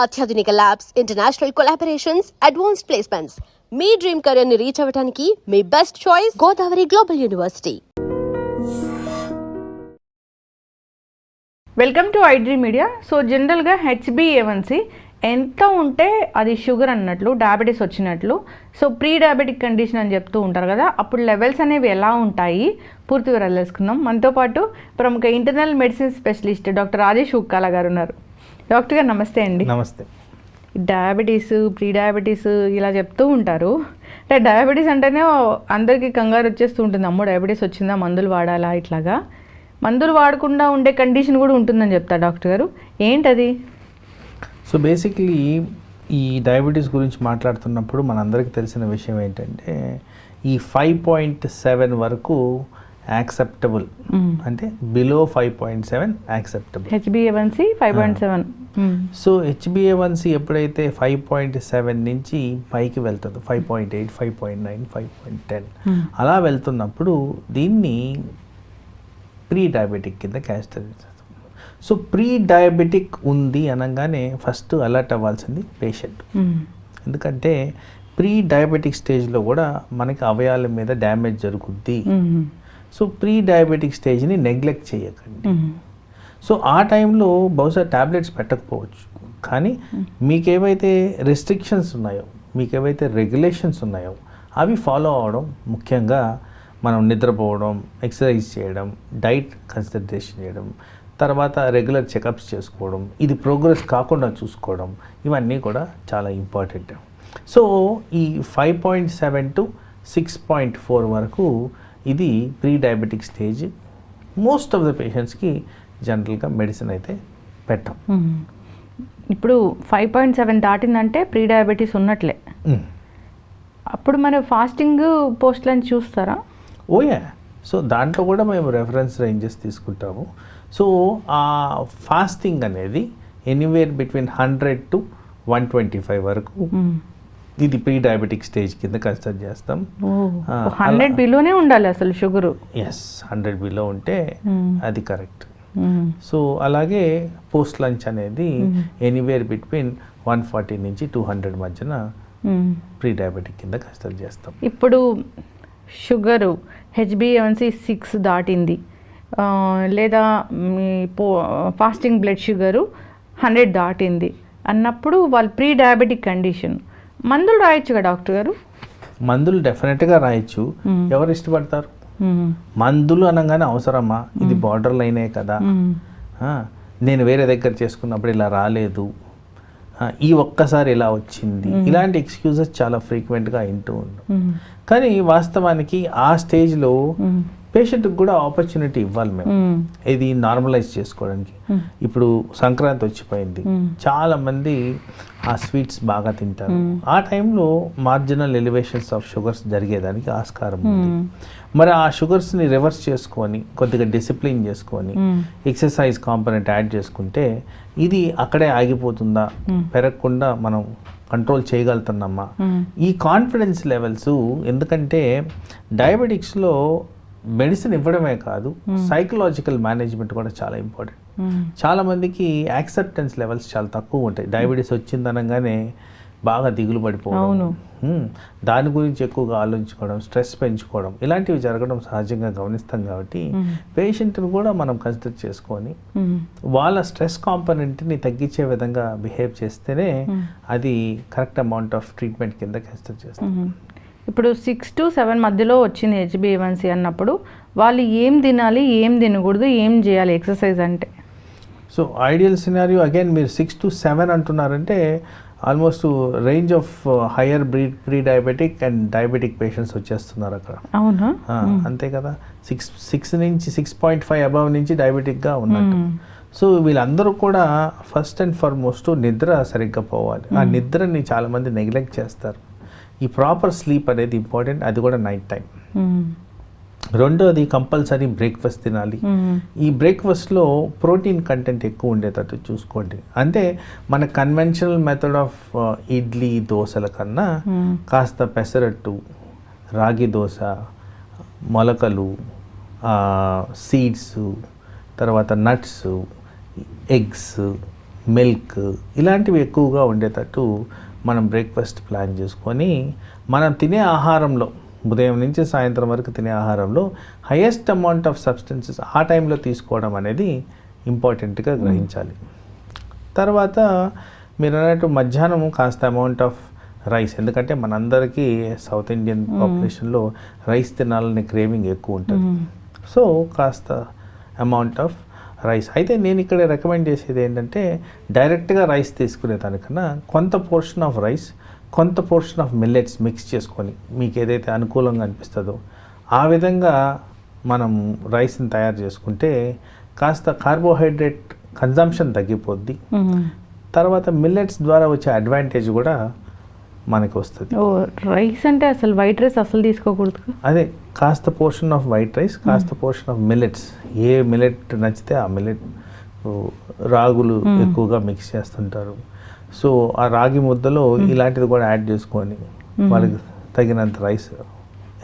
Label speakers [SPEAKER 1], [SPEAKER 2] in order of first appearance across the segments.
[SPEAKER 1] అత్యాధునిక labs, international collaborations, advanced placements. మీ dream career ని రీచ్ అవ్వడానికి మీ best choice Godavari global university.
[SPEAKER 2] Welcome to iDream media. So జనరల్గా HbA1c ఎంత ఉంటే అది షుగర్ అన్నట్లు, డయాబెటీస్ వచ్చినట్లు. సో ప్రీ డయాబెటిక్ కండిషన్ అని చెప్తూ ఉంటారు కదా, అప్పుడు లెవెల్స్ అనేవి ఎలా ఉంటాయి పూర్తిగా తెలుసుకుందాం. మనతో పాటు ప్రముఖ internal medicine specialist doctor Rajesh Ukkala గారు ఉన్నారు. డాక్టర్ గారు నమస్తే అండి.
[SPEAKER 3] నమస్తే.
[SPEAKER 2] డయాబెటీస్, ప్రీ డయాబెటీస్ ఇలా చెప్తూ ఉంటారు. అంటే డయాబెటీస్ అంటేనే అందరికీ కంగారు వచ్చేస్తూ ఉంటుంది, అమ్మో డయాబెటీస్ వచ్చిందా, మందులు వాడాలా, ఇట్లాగా. మందులు వాడకుండా ఉండే కండిషన్ కూడా ఉంటుందని చెప్తారు డాక్టర్ గారు, ఏంటది?
[SPEAKER 3] సో బేసిక్లీ ఈ డయాబెటీస్ గురించి మాట్లాడుతున్నప్పుడు మనందరికీ తెలిసిన విషయం ఏంటంటే ఈ 5.7 వరకు యాక్సెప్టబుల్, అంటే below 5.7 acceptable.
[SPEAKER 2] HbA1c 5.7.
[SPEAKER 3] So HbA1c ఎప్పుడైతే 5.7 నుంచి పైకి వెళ్తుందో 5.8, 5.9, 5.10 అలా వెళ్తున్నప్పుడు దీన్ని ప్రీ డయాబెటిక్ కింద క్యాస్టర్. సో ప్రీ డయాబెటిక్ ఉంది అనగానే ఫస్ట్ అలర్ట్ అవ్వాల్సింది పేషెంట్. ఎందుకంటే ప్రీ డయాబెటిక్ స్టేజ్లో కూడా మనకి అవయవాల మీద డ్యామేజ్ జరుగుద్ది. సో ప్రీ డయాబెటిక్ స్టేజ్ని నెగ్లెక్ట్ చేయకండి. సో ఆ టైంలో బహుశా ట్యాబ్లెట్స్ పెట్టకపోవచ్చు, కానీ మీకేవైతే రెస్ట్రిక్షన్స్ ఉన్నాయో, మీకేవైతే రెగ్యులేషన్స్ ఉన్నాయో అవి ఫాలో అవడం, ముఖ్యంగా మనం నిద్రపోవడం, ఎక్సర్సైజ్ చేయడం, డైట్ కన్సిడరేషన్ చేయడం, తర్వాత రెగ్యులర్ చెకప్స్ చేసుకోవడం, ఇది ప్రోగ్రెస్ కాకుండా చూసుకోవడం, ఇవన్నీ కూడా చాలా ఇంపార్టెంట్. సో ఈ 5.7 to 6.4 వరకు ఇది pre diabetic stage. Most of the పేషెంట్స్కి జనరల్గా మెడిసిన్ అయితే పెట్టాం.
[SPEAKER 2] ఇప్పుడు 5.7 దాటిందంటే ప్రీ డయాబెటీస్ ఉన్నట్లే. అప్పుడు మరి ఫాస్టింగ్ పోస్ట్ లంచ్ చూస్తారా?
[SPEAKER 3] ఓయా. సో దాంట్లో కూడా మేము రెఫరెన్స్ రేంజెస్ తీసుకుంటాము. సో ఆ ఫాస్టింగ్ అనేది ఎనీవేర్ బిట్వీన్ 100 to 125 వరకు ఇది ప్రీ డయాబెటిక్ స్టేజ్ కింద కన్సిడర్ చేస్తాం.
[SPEAKER 2] 100 బిలోనే ఉండాలి అసలు షుగరు.
[SPEAKER 3] ఎస్, 100 బిలో ఉంటే అది కరెక్ట్. సో అలాగే పోస్ట్ లంచ్ అనేది ఎనీవేర్ బిట్వీన్ 140 నుంచి 200 మధ్యన ప్రీ డయాబెటిక్ కింద కన్సిడర్ చేస్తాం.
[SPEAKER 2] ఇప్పుడు షుగరు HbA1c 6 దాటింది, లేదా మీ ఫాస్టింగ్ బ్లడ్ షుగరు 100 దాటింది అన్నప్పుడు వాళ్ళు ప్రీ డయాబెటిక్ కండిషన్, మందులు రాయొచ్చుగా డాక్టర్ గారు?
[SPEAKER 3] మందులు డెఫినెట్గా రాయొచ్చు. ఎవరు ఇష్టపడతారు? మందులు అనగానే అవసరమా, ఇది బార్డర్ లైనే కదా, నేను వేరే దగ్గర చేసుకున్నప్పుడు ఇలా రాలేదు, ఈ ఒక్కసారి ఇలా వచ్చింది, ఇలాంటి ఎక్స్క్యూజెస్ చాలా ఫ్రీక్వెంట్గా వింటూ ఉన్నాం. కానీ వాస్తవానికి ఆ స్టేజ్లో పేషెంట్కి కూడా ఆపర్చునిటీ ఇవ్వాలి మేము, ఇది నార్మలైజ్ చేసుకోవడానికి. ఇప్పుడు సంక్రాంతి వచ్చిపోయింది, చాలామంది ఆ స్వీట్స్ బాగా తింటారు. ఆ టైంలో మార్జినల్ ఎలివేషన్స్ ఆఫ్ షుగర్స్ జరిగేదానికి ఆస్కారం ఉంది. మరి ఆ షుగర్స్ని రివర్స్ చేసుకొని, కొద్దిగా డిసిప్లిన్ చేసుకొని, ఎక్సర్సైజ్ కాంపనెంట్ యాడ్ చేసుకుంటే ఇది అక్కడే ఆగిపోతుందా, పెరగకుండా మనం కంట్రోల్ చేయగలుగుతున్నామా, ఈ కాన్ఫిడెన్స్ లెవెల్స్. ఎందుకంటే డయాబెటిక్స్లో మెడిసిన్ ఇవ్వడమే కాదు, సైకలాజికల్ మేనేజ్మెంట్ కూడా చాలా ఇంపార్టెంట్. చాలామందికి యాక్సెప్టెన్స్ లెవెల్స్ చాలా తక్కువ ఉంటాయి. డయాబెటీస్ వచ్చిందనగానే బాగా దిగులు పడిపోవడం, దాని గురించి ఎక్కువగా ఆలోచించుకోవడం, స్ట్రెస్ పెంచుకోవడం, ఇలాంటివి జరగడం సహజంగా గమనిస్తాం. కాబట్టి పేషెంట్ని కూడా మనం కన్సిడర్ చేసుకొని వాళ్ళ స్ట్రెస్ కాంపనెంట్ని తగ్గించే విధంగా బిహేవ్ చేస్తేనే అది కరెక్ట్ అమౌంట్ ఆఫ్ ట్రీట్మెంట్ కింద కన్సిడర్ చేస్తాం.
[SPEAKER 2] ఇప్పుడు 6 to 7 మధ్యలో వచ్చింది HbA1c అన్నప్పుడు వాళ్ళు ఏం తినాలి, ఏం తినకూడదు, ఏం చేయాలి ఎక్సర్సైజ్ అంటే?
[SPEAKER 3] సో ఐడియల్ సినారియో అగైన్ మీరు 6 to 7 అంటున్నారంటే almost range of higher pre diabetic and diabetic patients వచ్చేస్తున్నారు అక్కడ.
[SPEAKER 2] అవునా?
[SPEAKER 3] అంతే కదా, 6 నుంచి 6.5 అబవ్ నుంచి డయాబెటిక్గా ఉన్నట్టు. సో వీళ్ళందరూ కూడా ఫస్ట్ అండ్ ఫార్మోస్ట్ నిద్ర సరిగ్గా పోవాలి. ఆ నిద్రని చాలామంది నెగ్లెక్ట్ చేస్తారు. ఈ ప్రాపర్ స్లీప్ అనేది ఇంపార్టెంట్, అది కూడా నైట్ టైం. రెండోది కంపల్సరీ బ్రేక్ఫాస్ట్ తినాలి. ఈ బ్రేక్ఫాస్ట్లో ప్రోటీన్ కంటెంట్ ఎక్కువ ఉండేటట్టు చూసుకోండి. అంటే మన కన్వెన్షనల్ మెథడ్ ఆఫ్ ఇడ్లీ దోశల కన్నా కాస్త పెసరట్టు, రాగి దోశ, మొలకలు, సీడ్స్, తర్వాత నట్స్, ఎగ్స్, మిల్క్ ఇలాంటివి ఎక్కువగా ఉండేటట్టు మనం బ్రేక్ఫాస్ట్ ప్లాన్ చేసుకొని మనం తినే ఆహారంలో ఉదయం నుంచి సాయంత్రం వరకు తినే ఆహారంలో హైయెస్ట్ అమౌంట్ ఆఫ్ సబ్స్టెన్సెస్ ఆ టైంలో తీసుకోవడం అనేది ఇంపార్టెంట్గా గ్రహించాలి. తర్వాత మీరు అన్నట్టు మధ్యాహ్నం కాస్త అమౌంట్ ఆఫ్ రైస్, ఎందుకంటే మనందరికీ సౌత్ ఇండియన్ పాపులేషన్లో రైస్ తినాలని క్రేవింగ్ ఎక్కువ ఉంటుంది. సో కాస్త అమౌంట్ ఆఫ్ రైస్. అయితే నేను ఇక్కడ రికమెండ్ చేసేది ఏంటంటే డైరెక్ట్గా రైస్ తీసుకునే దానికన్నా కొంత పోర్షన్ ఆఫ్ రైస్, కొంత పోర్షన్ ఆఫ్ మిల్లెట్స్ మిక్స్ చేసుకొని మీకు ఏదైతే అనుకూలంగా అనిపిస్తుందో ఆ విధంగా మనం రైస్ని తయారు చేసుకుంటే కాస్త కార్బోహైడ్రేట్ కన్జంప్షన్ తగ్గిపోద్ది. తర్వాత మిల్లెట్స్ ద్వారా వచ్చే అడ్వాంటేజ్ కూడా మనకి వస్తుంది.
[SPEAKER 2] రైస్ అంటే అసలు వైట్ రైస్ అసలు తీసుకోకూడదు.
[SPEAKER 3] అదే కాస్త పోర్షన్ ఆఫ్ వైట్ రైస్, కాస్త portion of millets, A millet నచ్చితే ఆ మిల్లెట్. రాగులు ఎక్కువగా మిక్స్ చేస్తుంటారు. సో ఆ రాగి ముద్దలో ఇలాంటిది కూడా యాడ్ చేసుకొని వాళ్ళకి తగినంత రైస్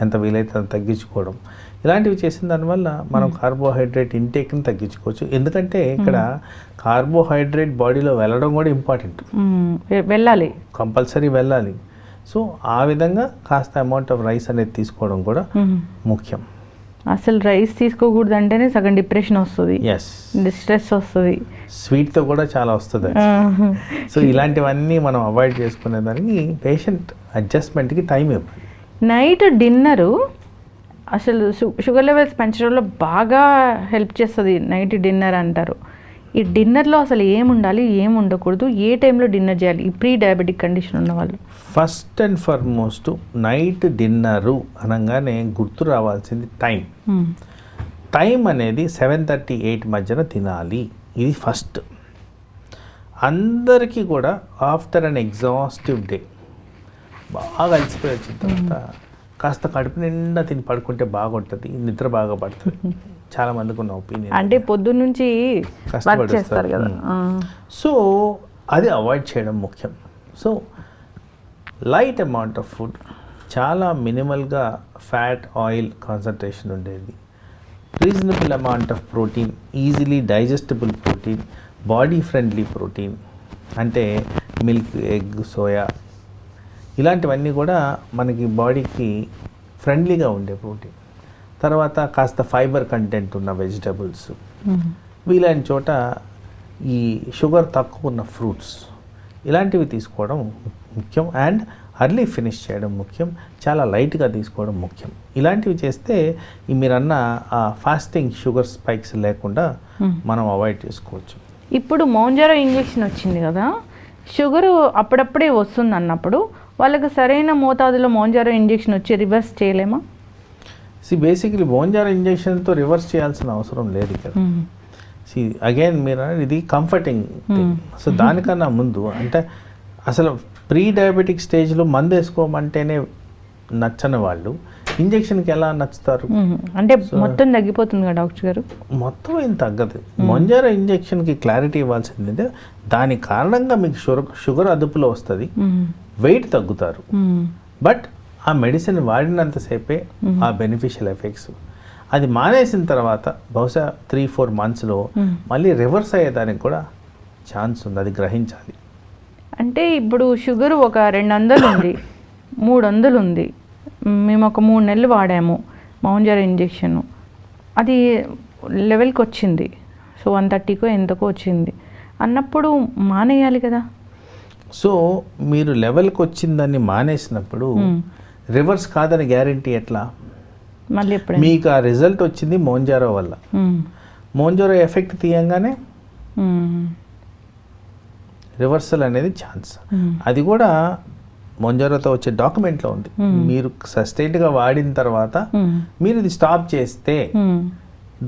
[SPEAKER 3] ఎంత వీలైతే అంత తగ్గించుకోవడం, ఇలాంటివి చేసిన దానివల్ల మనం కార్బోహైడ్రేట్ ఇంటేక్ని తగ్గించుకోవచ్చు. ఎందుకంటే ఇక్కడ కార్బోహైడ్రేట్ బాడీలో వెళ్ళడం కూడా ఇంపార్టెంట్,
[SPEAKER 2] వెళ్ళాలి,
[SPEAKER 3] కంపల్సరీ వెళ్ళాలి. సో ఆ విధంగా కాస్త అమౌంట్ ఆఫ్ రైస్ అనేది తీసుకోవడం కూడా ముఖ్యం.
[SPEAKER 2] అసలు రైస్ తీసుకోకూడదు అంటేనే సగం డిప్రెషన్ వస్తుంది, స్ట్రెస్ వస్తుంది,
[SPEAKER 3] స్వీట్తో కూడా చాలా వస్తుంది. సో ఇలాంటివన్నీ మనం అవాయిడ్ చేసుకునే దానికి పేషెంట్ అడ్జస్ట్మెంట్కి టైం ఇవ్వాలి.
[SPEAKER 2] నైట్ డిన్నరు అసలు షుగర్ లెవెల్స్ పెంచడంలో బాగా హెల్ప్ చేస్తుంది నైట్ డిన్నర్ అంటారు. ఈ డిన్నర్లో అసలు ఏం ఉండాలి, ఏం ఉండకూడదు, ఏ టైంలో డిన్నర్ చేయాలి ఈ ప్రీ డయాబెటిక్ కండిషన్ ఉన్న వాళ్ళు?
[SPEAKER 3] First and foremost night dinner అనగానే గుర్తు రావాల్సింది టైం. టైం అనేది 7:30, 8 మధ్యన తినాలి. ఇది ఫస్ట్. అందరికీ కూడా ఆఫ్టర్ అన్ ఎగ్జాస్టివ్ డే బాగా అలసిపోయి వచ్చిన తర్వాత కాస్త కడుపు నిండా తిని పడుకుంటే బాగుంటుంది, నిద్ర బాగా పడుతుంది. చాలా మందికి ఉన్న ఒపీనియన్.
[SPEAKER 2] అంటే పొద్దున్న నుంచి కష్టపడేస్తారు కదా.
[SPEAKER 3] సో అది అవాయిడ్ చేయడం ముఖ్యం. So light amount of food, చాలా మినిమల్గా ఫ్యాట్, ఆయిల్ కాన్సన్ట్రేషన్ ఉండేది, reasonable amount of protein, easily digestible protein, body friendly protein అంటే మిల్క్, ఎగ్, సోయా ఇలాంటివన్నీ కూడా మనకి బాడీకి ఫ్రెండ్లీగా ఉండే ప్రోటీన్. తర్వాత కాస్త ఫైబర్ కంటెంట్ ఉన్న వెజిటబుల్స్, వీలైన చోట ఈ షుగర్ తక్కువ ఉన్న ఫ్రూట్స్ ఇలాంటివి తీసుకోవడం ముఖ్యం. అండ్ అర్లీ ఫినిష్ చేయడం ముఖ్యం, చాలా లైట్గా తీసుకోవడం ముఖ్యం. ఇలాంటివి చేస్తే మీరన్న ఆ ఫాస్టింగ్ షుగర్ స్పైక్స్ లేకుండా మనం అవాయిడ్ చేసుకోవచ్చు.
[SPEAKER 2] ఇప్పుడు మౌంజారో ఇంజెక్షన్ వచ్చింది కదా, షుగరు అప్పుడప్పుడే వస్తుంది అన్నప్పుడు వాళ్ళకి సరైన మోతాదులో మౌంజారో ఇంజెక్షన్ వచ్చి రివర్స్ చేయలేమా?
[SPEAKER 3] బేసిక్లీ మౌంజారో ఇంజెక్షన్తో రివర్స్ చేయాల్సిన అవసరం లేదు ఇక్కడ. అగైన్ మీరు ఇది కంఫర్టింగ్ థింగ్. సో దానికన్నా ముందు అంటే అసలు ప్రీ డయాబెటిక్ స్టేజ్లో మందు వేసుకోమంటేనే నచ్చని వాళ్ళు ఇంజెక్షన్కి ఎలా నచ్చుతారు?
[SPEAKER 2] అంటే మొత్తం తగ్గిపోతుంది కదా డాక్టర్ గారు? మొత్తం
[SPEAKER 3] ఏం తగ్గదు. మౌంజారో ఇంజెక్షన్కి క్లారిటీ ఇవ్వాల్సింది దాని కారణంగా మీకు షుగర్ అదుపులో వస్తుంది, వెయిట్ తగ్గుతారు. బట్ ఆ మెడిసిన్ వాడినంతసేపే ఆ బెనిఫిషియల్ ఎఫెక్ట్స్. అది మానేసిన తర్వాత బహుశా 3-4 మంత్స్లో మళ్ళీ రివర్స్ అయ్యేదానికి కూడా ఛాన్స్ ఉంది, అది గ్రహించాలి.
[SPEAKER 2] అంటే ఇప్పుడు షుగర్ ఒక 200 ఉంది, 300 ఉంది, మేము ఒక 3 నెలలు వాడాము మౌంజారో ఇంజెక్షన్, అది లెవెల్కి వచ్చింది, సో 130కో ఎంతకో వచ్చింది అన్నప్పుడు మానేయాలి కదా.
[SPEAKER 3] సో మీరు లెవెల్కి వచ్చిందని మానేసినప్పుడు రివర్స్ కాదని గ్యారంటీ ఎట్లా?
[SPEAKER 2] మళ్ళీ ఎప్పుడు
[SPEAKER 3] మీకు ఆ రిజల్ట్ వచ్చింది మౌంజారో వల్ల, మౌంజారో ఎఫెక్ట్ తీయంగానే రివర్సల్ అనేది ఛాన్స్. అది కూడా మౌంజారోతో వచ్చే డాక్యుమెంట్లో ఉంది. మీరు సస్టైన్డ్గా వాడిన తర్వాత మీరు ఇది స్టాప్ చేస్తే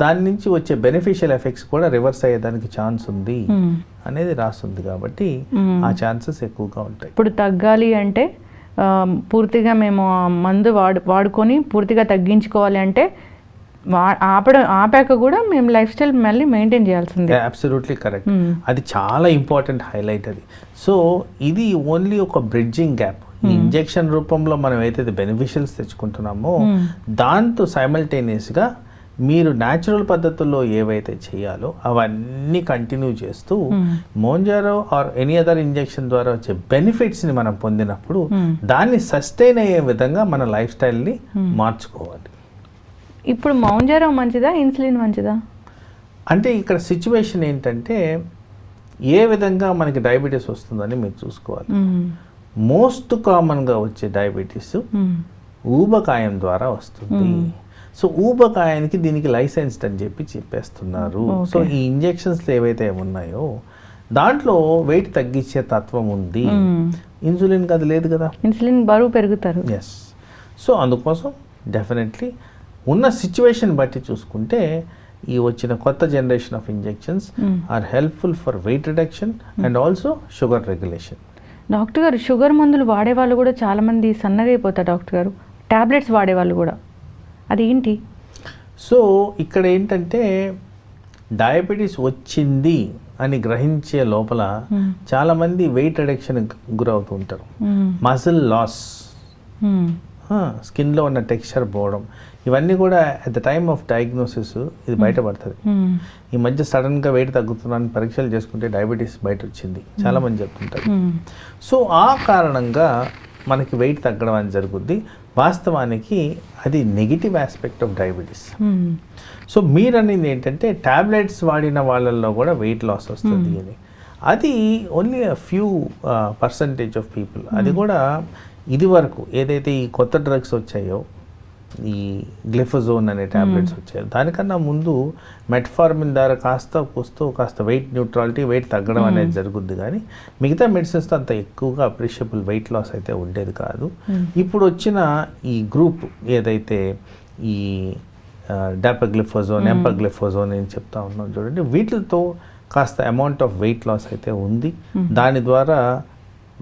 [SPEAKER 3] దాని నుంచి వచ్చే బెనిఫిషియల్ ఎఫెక్ట్స్ కూడా రివర్స్ అయ్యేదానికి ఛాన్స్ ఉంది అనేది రాస్తుంది. కాబట్టి ఆ ఛాన్సెస్ ఎక్కువగా ఉంటాయి.
[SPEAKER 2] ఇప్పుడు తగ్గాలి అంటే పూర్తిగా మేము మందు వాడుకొని పూర్తిగా తగ్గించుకోవాలి అంటే ఆపాక కూడా మేము లైఫ్ స్టైల్ మళ్ళీ మెయింటైన్ చేయాల్సిందే.
[SPEAKER 3] Absolutely correct. అది చాలా ఇంపార్టెంట్ హైలైట్ అది. సో ఇది ఓన్లీ ఒక బ్రిడ్జింగ్ గ్యాప్. ఇంజెక్షన్ రూపంలో మనం ఏదైతే బెనిఫిషియల్స్ తెచ్చుకుంటున్నామో దాంతో సైమల్టేనియస్గా మీరు న్యాచురల్ పద్ధతుల్లో ఏవైతే చేయాలో అవన్నీ కంటిన్యూ చేస్తూ Mounjaro or any other injection ద్వారా వచ్చే బెనిఫిట్స్ని మనం పొందినప్పుడు దాన్ని సస్టైన్ అయ్యే విధంగా మన లైఫ్ స్టైల్ని మార్చుకోవాలి.
[SPEAKER 2] ఇప్పుడు మౌంజారో మంచిదా, ఇన్సులిన్ మంచిదా?
[SPEAKER 3] అంటే ఇక్కడ సిచ్యువేషన్ ఏంటంటే ఏ విధంగా మనకి డయాబెటీస్ వస్తుందని మీరు చూసుకోవాలి. మోస్ట్ కామన్గా వచ్చే డయాబెటీస్ ఊబకాయం ద్వారా వస్తుంది. సో ఊబకాయానికి దీనికి లైసెన్స్డ్ అని చెప్పేస్తున్నారు. సో ఈ ఇంజెక్షన్స్ ఏవైతే ఉన్నాయో దాంట్లో వెయిట్ తగ్గించే తత్వం ఉంది. ఇన్సులిన్కి అది లేదు కదా,
[SPEAKER 2] ఇన్సులిన్ బరువు పెరుగుతారు.
[SPEAKER 3] ఎస్. సో అందుకోసం డెఫినెట్లీ ఉన్న సిచ్యువేషన్ బట్టి చూసుకుంటే ఈ వచ్చిన కొత్త generation of injections are helpful for weight reduction and also sugar regulation.
[SPEAKER 2] Doctor గారు, షుగర్ మందులు వాడేవాళ్ళు కూడా చాలామంది సన్నగా అయిపోతారు డాక్టర్ గారు. ట్యాబ్లెట్స్ వాడేవాళ్ళు కూడా, అది ఏంటి?
[SPEAKER 3] సో ఇక్కడ ఏంటంటే డయాబెటీస్ వచ్చింది అని గ్రహించే లోపల చాలామంది వెయిట్ రిడక్షన్ గురవుతూ ఉంటారు. మజిల్ లాస్, స్కిన్లో ఉన్న టెక్స్చర్ పోవడం, ఇవన్నీ కూడా at the time of diagnosis ఇది బయటపడుతుంది. ఈ మధ్య సడన్గా వెయిట్ తగ్గుతున్నాను పరీక్షలు చేసుకుంటే డయాబెటీస్ బయట వచ్చింది చాలామంది చెప్తుంటారు. సో ఆ కారణంగా మనకి వెయిట్ తగ్గడం అని జరుగుద్ది. వాస్తవానికి అది negative aspect of diabetes. So మీరు అనేది ఏంటంటే ట్యాబ్లెట్స్ వాడిన వాళ్ళల్లో కూడా వెయిట్ లాస్ వస్తుంది అని, అది only a few percentage of people. అది కూడా ఇది వరకు ఏదైతే ఈ కొత్త డ్రగ్స్ వచ్చాయో, ఈ గ్లిఫోజోన్ అనే ట్యాబ్లెట్స్ వచ్చాయో, దానికన్నా ముందు మెట్ఫార్మిన్ ద్వారా కాస్త వెయిట్ న్యూట్రాలిటీ, వెయిట్ తగ్గడం అనేది జరుగుద్ది. కానీ మిగతా మెడిసిన్స్తో అంత ఎక్కువగా అప్రిషియబుల్ వెయిట్ లాస్ అయితే ఉండేది కాదు. ఇప్పుడు వచ్చిన ఈ గ్రూప్ ఏదైతే ఈ డాపాగ్లిఫోజోన్, ఎంపాగ్లిఫోజోన్ అని చెప్తా ఉన్నాం చూడండి, వీటితో కాస్త అమౌంట్ ఆఫ్ వెయిట్ లాస్ అయితే ఉంది. దాని ద్వారా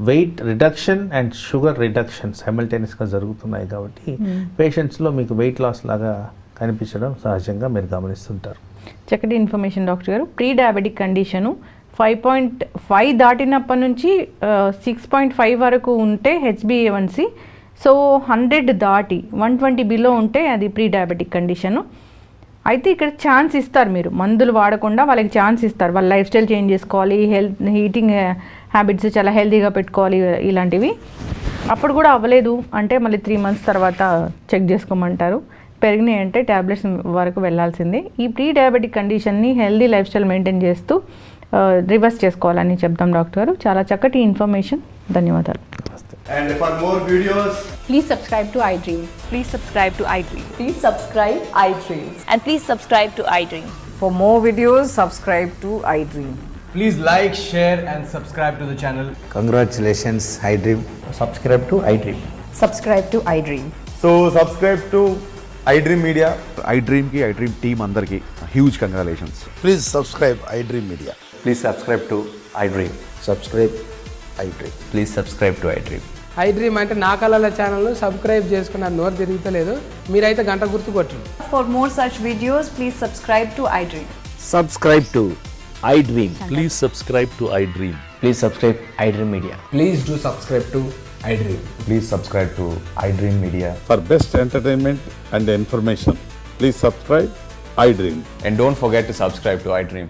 [SPEAKER 3] weight reduction and sugar reduction సైమల్టేనియస్గా జరుగుతున్నాయి. కాబట్టి పేషెంట్స్లో మీకు వెయిట్ లాస్ లాగా కనిపించడం సహజంగా మీరు గమనిస్తుంటారు.
[SPEAKER 2] చక్కటి ఇన్ఫర్మేషన్ డాక్టర్ గారు. ప్రీ డయాబెటిక్ కండిషను 5.5 దాటినప్పటి నుంచి 6.5 వరకు ఉంటే HbA1c, సో 100 దాటి 120 బిలో ఉంటే అది ప్రీ డయాబెటిక్ కండిషను. అయితే ఇక్కడ ఛాన్స్ ఇస్తారు, మీరు మందులు వాడకుండా వాళ్ళకి ఛాన్స్ ఇస్తారు. వాళ్ళ లైఫ్ స్టైల్ చేంజ్ చేసుకోవాలి, ఈటింగ్ హ్యాబిట్స్ చాలా హెల్తీగా పెట్టుకోవాలి, ఇలాంటివి. అప్పుడు కూడా అవ్వలేదు అంటే మళ్ళీ 3 months తర్వాత చెక్ చేసుకోమంటారు. పెరిగినాయి అంటే ట్యాబ్లెట్స్ వరకు వెళ్ళాల్సిందే. ఈ ప్రీ డయాబెటిక్ కండిషన్ని హెల్తీ లైఫ్ స్టైల్ మెయింటైన్ చేస్తూ రివర్స్ చేసుకోవాలని చెప్తాం డాక్టర్ గారు. చాలా చక్కటి ఇన్ఫర్మేషన్, ధన్యవాదాలు.
[SPEAKER 4] And for more videos,
[SPEAKER 5] Please subscribe to iDream.
[SPEAKER 6] Please subscribe to iDream.
[SPEAKER 5] Please subscribe iDream.
[SPEAKER 6] And please subscribe to iDream.
[SPEAKER 7] For more videos, subscribe to iDream.
[SPEAKER 4] please like, share and subscribe to the channel.
[SPEAKER 8] Congratulations, iDream.
[SPEAKER 9] Subscribe to iDream.
[SPEAKER 5] Subscribe to iDream.
[SPEAKER 4] So subscribe to iDream Media.
[SPEAKER 10] iDream ki iDream team andarki huge congratulations.
[SPEAKER 8] Please subscribe iDream Media.
[SPEAKER 9] Please subscribe to iDream.
[SPEAKER 8] Subscribe iDream.
[SPEAKER 9] Please subscribe to iDream.
[SPEAKER 11] iDream అంటే నా కళల ఛానల్ను subscribe చేసుకున్న నోరు తిరుగుతలేదు, మీరైతే గంట గుర్తు కొట్టండి.
[SPEAKER 6] For more such videos, please subscribe to iDream.
[SPEAKER 9] Subscribe to iDream.
[SPEAKER 10] Please subscribe to iDream.
[SPEAKER 9] Please subscribe iDream Media.
[SPEAKER 4] Please do subscribe to iDream.
[SPEAKER 9] Please subscribe to iDream Media.
[SPEAKER 10] For best entertainment and information, please subscribe iDream.
[SPEAKER 9] And don't forget to subscribe to iDream.